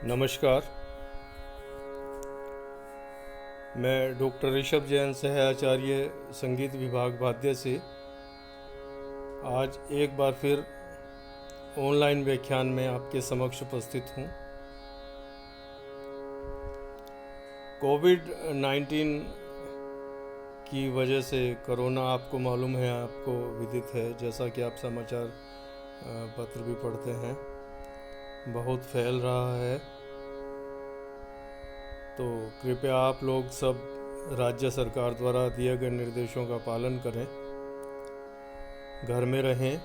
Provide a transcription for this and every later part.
नमस्कार। मैं डॉक्टर ऋषभ जैन, सह आचार्य संगीत विभाग वाद्य से आज एक बार फिर ऑनलाइन व्याख्यान में आपके समक्ष उपस्थित हूँ। कोविड-19 की वजह से कोरोना आपको मालूम है, आपको विदित है, जैसा कि आप समाचार पत्र भी पढ़ते हैं, बहुत फैल रहा है। तो कृपया आप लोग सब राज्य सरकार द्वारा दिए गए निर्देशों का पालन करें, घर में रहें,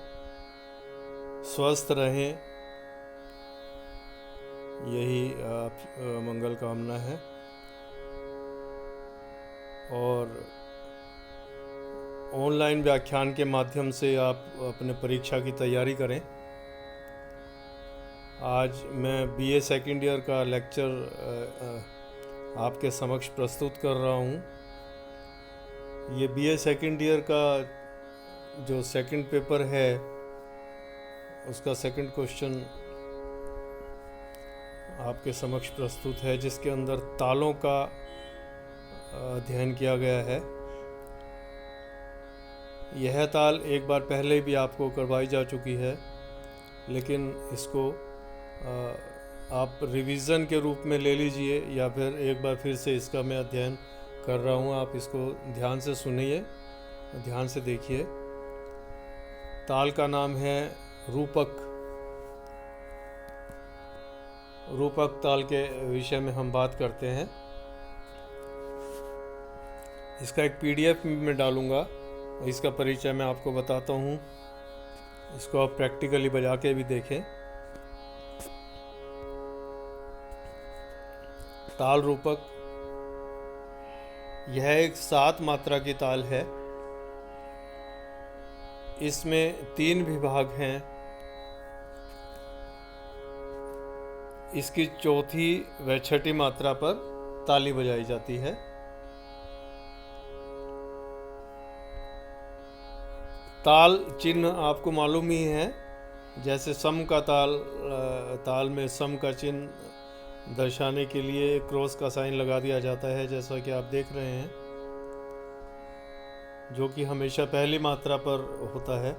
स्वस्थ रहें, यही आप मंगल कामना है। और ऑनलाइन व्याख्यान के माध्यम से आप अपने परीक्षा की तैयारी करें। आज मैं बीए सेकंड ईयर का लेक्चर आपके समक्ष प्रस्तुत कर रहा हूँ। ये बीए सेकंड ईयर का जो सेकंड पेपर है, उसका सेकंड क्वेश्चन आपके समक्ष प्रस्तुत है, जिसके अंदर तालों का अध्ययन किया गया है। यह ताल एक बार पहले भी आपको करवाई जा चुकी है, लेकिन इसको आप रिवीजन के रूप में ले लीजिए, या फिर एक बार फिर से इसका मैं अध्ययन कर रहा हूँ। आप इसको ध्यान से सुनिए, ध्यान से देखिए। ताल का नाम है रूपक। रूपक ताल के विषय में हम बात करते हैं। इसका एक पीडीएफ में डालूंगा, इसका परिचय मैं आपको बताता हूँ। इसको आप प्रैक्टिकली बजा के भी देखें। ताल रूपक यह एक 7 मात्रा की ताल है। इसमें 3 विभाग हैं। इसकी चौथी व छठी मात्रा पर ताली बजाई जाती है। ताल चिन्ह आपको मालूम ही है, जैसे सम का ताल में सम का चिन्ह दर्शाने के लिए क्रॉस का साइन लगा दिया जाता है, जैसा कि आप देख रहे हैं, जो कि हमेशा पहली मात्रा पर होता है।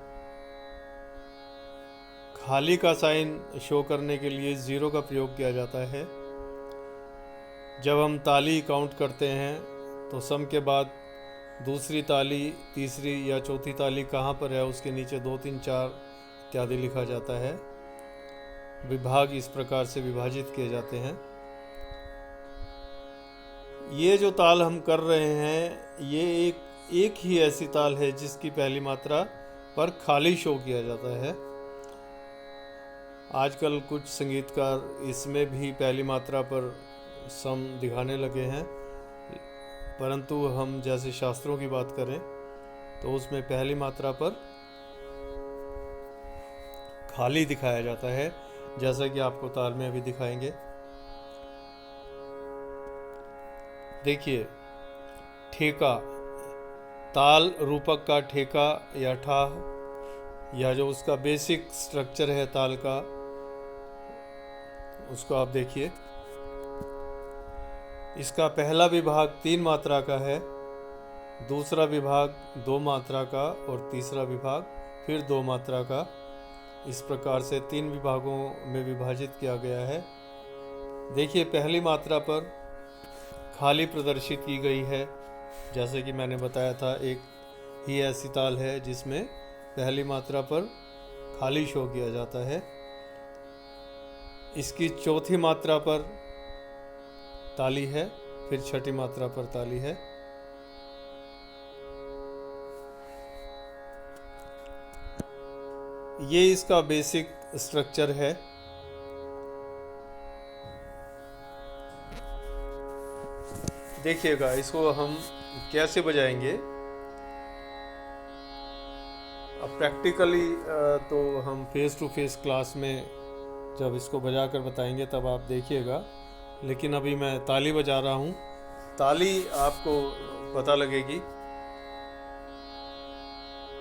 खाली का साइन शो करने के लिए 0 का प्रयोग किया जाता है। जब हम ताली काउंट करते हैं तो सम के बाद दूसरी ताली, तीसरी या चौथी ताली कहाँ पर है, उसके नीचे 2, 3, 4 इत्यादि लिखा जाता है। विभाग इस प्रकार से विभाजित किए जाते हैं। ये जो ताल हम कर रहे हैं, ये एक ही ऐसी ताल है जिसकी पहली मात्रा पर खाली शो किया जाता है। आजकल कुछ संगीतकार इसमें भी पहली मात्रा पर सम दिखाने लगे हैं, परंतु हम जैसे शास्त्रों की बात करें तो उसमें पहली मात्रा पर खाली दिखाया जाता है, जैसा कि आपको ताल में अभी दिखाएंगे। देखिए, ठेका, ताल रूपक का ठेका या ठाह, या जो उसका बेसिक स्ट्रक्चर है ताल का, उसको आप देखिए। इसका पहला विभाग 3 मात्रा का है, दूसरा विभाग 2 मात्रा का, और तीसरा विभाग फिर 2 मात्रा का। इस प्रकार से 3 विभागों में विभाजित किया गया है। देखिए, पहली मात्रा पर खाली प्रदर्शित की गई है। जैसे कि मैंने बताया था, एक ही ऐसी ताल है जिसमें पहली मात्रा पर खाली शो किया जाता है। इसकी चौथी मात्रा पर ताली है, फिर छठी मात्रा पर ताली है। ये इसका बेसिक स्ट्रक्चर है। देखिएगा, इसको हम कैसे बजाएंगे। अब प्रैक्टिकली तो हम फेस टू फेस क्लास में जब इसको बजा कर बताएंगे तब आप देखिएगा, लेकिन अभी मैं ताली बजा रहा हूँ। ताली आपको पता लगेगी।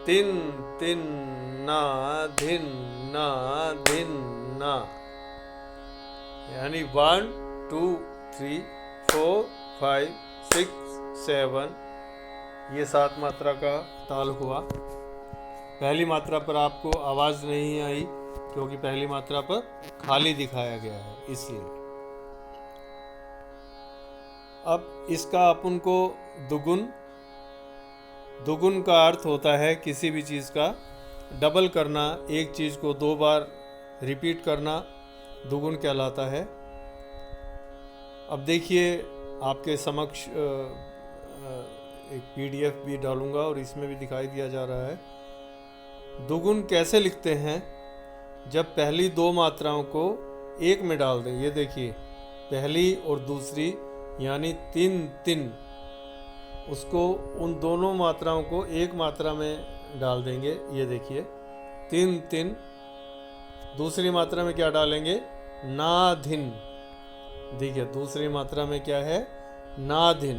तिन तिन ना धिन ना धिन ना, यानी 1 2 3 4 5 6 7, ये 7 मात्रा का ताल हुआ। पहली मात्रा पर आपको आवाज़ नहीं आई क्योंकि पहली मात्रा पर खाली दिखाया गया है, इसलिए। अब इसका अपन को दुगुन का अर्थ होता है किसी भी चीज़ का डबल करना, एक चीज़ को 2 बार रिपीट करना दुगुन कहलाता है। अब देखिए, आपके समक्ष एक PDF भी डालूंगा और इसमें भी दिखाई दिया जा रहा है। दुगुन कैसे लिखते हैं? जब पहली 2 मात्राओं को एक में डाल दें। ये देखिए, पहली और दूसरी यानी 3 3, उसको उन दोनों मात्राओं को एक मात्रा में डाल देंगे। ये देखिए 3 3। दूसरी मात्रा में क्या डालेंगे? नाधिन। देखिए दूसरी मात्रा में क्या है? नाधिन।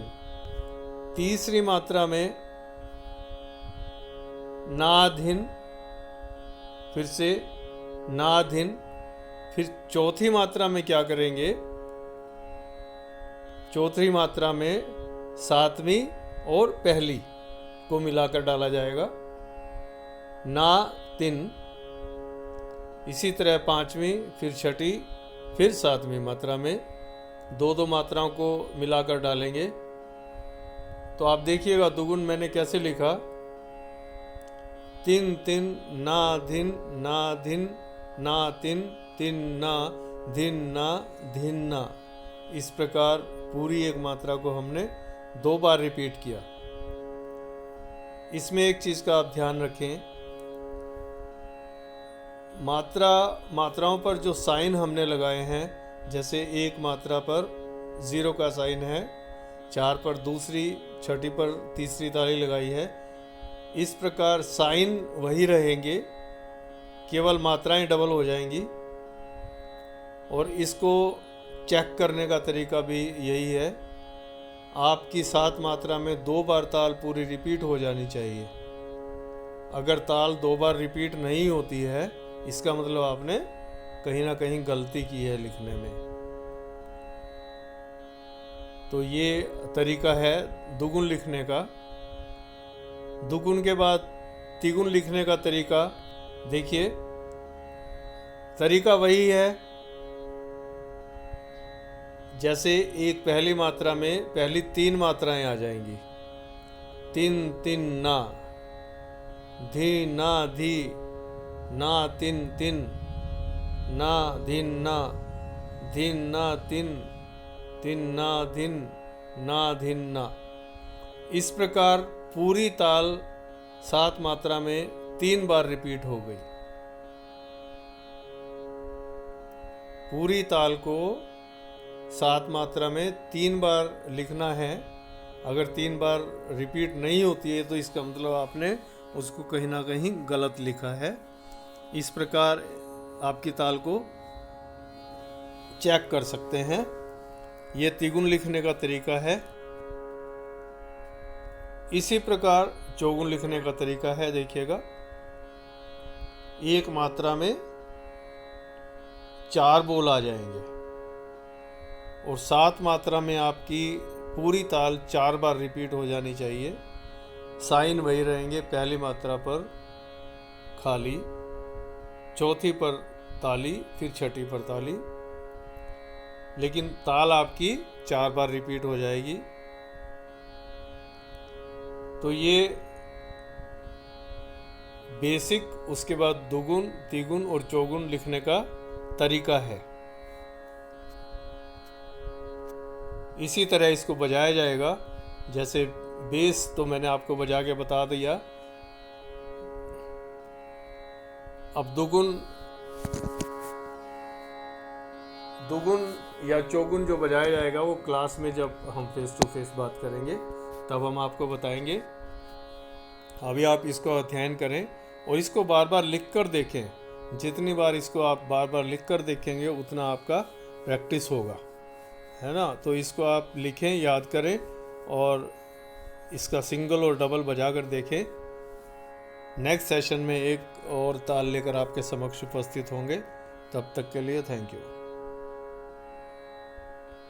तीसरी मात्रा में नाधिन, फिर से नाधिन। फिर चौथी मात्रा में क्या करेंगे? चौथी मात्रा में 7वीं और पहली को मिलाकर डाला जाएगा, ना तिन। इसी तरह 5वीं, फिर 6ठी, फिर 7वीं मात्रा में 2 मात्राओं को मिलाकर डालेंगे। तो आप देखिएगा दुगुन मैंने कैसे लिखा? 3 3 ना धिन ना धिन ना तिन तिन ना धिन ना धिन ना। इस प्रकार पूरी एक मात्रा को हमने 2 बार रिपीट किया। इसमें एक चीज़ का आप ध्यान रखें, मात्राओं पर जो साइन हमने लगाए हैं, जैसे 1 मात्रा पर 0 का साइन है, 4 पर दूसरी, 6ठी पर तीसरी ताली लगाई है। इस प्रकार साइन वही रहेंगे, केवल मात्राएं डबल हो जाएंगी। और इसको चेक करने का तरीका भी यही है, आपकी 7 मात्रा में 2 बार ताल पूरी रिपीट हो जानी चाहिए। अगर ताल 2 बार रिपीट नहीं होती है, इसका मतलब आपने कहीं ना कहीं गलती की है लिखने में। तो ये तरीका है दुगुन लिखने का। दुगुन के बाद तिगुन लिखने का तरीका देखिए, तरीका वही है जैसे एक पहली मात्रा में पहली 3 मात्राएं आ जाएंगी। 3 3 ना, धी ना धी, ना तिन तिन, ना धिन ना, धिन ना तिन, तिन ना धिन, ना धिन ना। इस प्रकार पूरी ताल 7 मात्रा में 3 बार रिपीट हो गई। पूरी ताल को 7 मात्रा में 3 बार लिखना है। अगर 3 बार रिपीट नहीं होती है तो इसका मतलब आपने उसको कहीं ना कहीं गलत लिखा है। इस प्रकार आपकी ताल को चेक कर सकते हैं। ये तिगुन लिखने का तरीका है। इसी प्रकार चौगुन लिखने का तरीका है। देखिएगा, 1 मात्रा में 4 बोल आ जाएंगे और 7 मात्रा में आपकी पूरी ताल 4 बार रिपीट हो जानी चाहिए। साइन वही रहेंगे, पहली मात्रा पर खाली, चौथी पर ताली, फिर 6ठी पर ताली, लेकिन ताल आपकी 4 बार रिपीट हो जाएगी। तो ये बेसिक, उसके बाद दुगुन, तिगुन और चौगुन लिखने का तरीका है। इसी तरह इसको बजाया जाएगा। जैसे बेस तो मैंने आपको बजा के बता दिया। अब दुगुन या चौगुन जो बजाया जाएगा वो क्लास में जब हम फेस टू फेस बात करेंगे तब हम आपको बताएंगे। अभी आप इसको अध्ययन करें और इसको बार बार लिख कर देखें। जितनी बार इसको आप बार बार लिख कर देखेंगे उतना आपका प्रैक्टिस होगा, है ना। तो इसको आप लिखें, याद करें और इसका सिंगल और डबल बजा कर देखें। नेक्स्ट सेशन में एक और ताल लेकर आपके समक्ष उपस्थित होंगे। तब तक के लिए थैंक यू।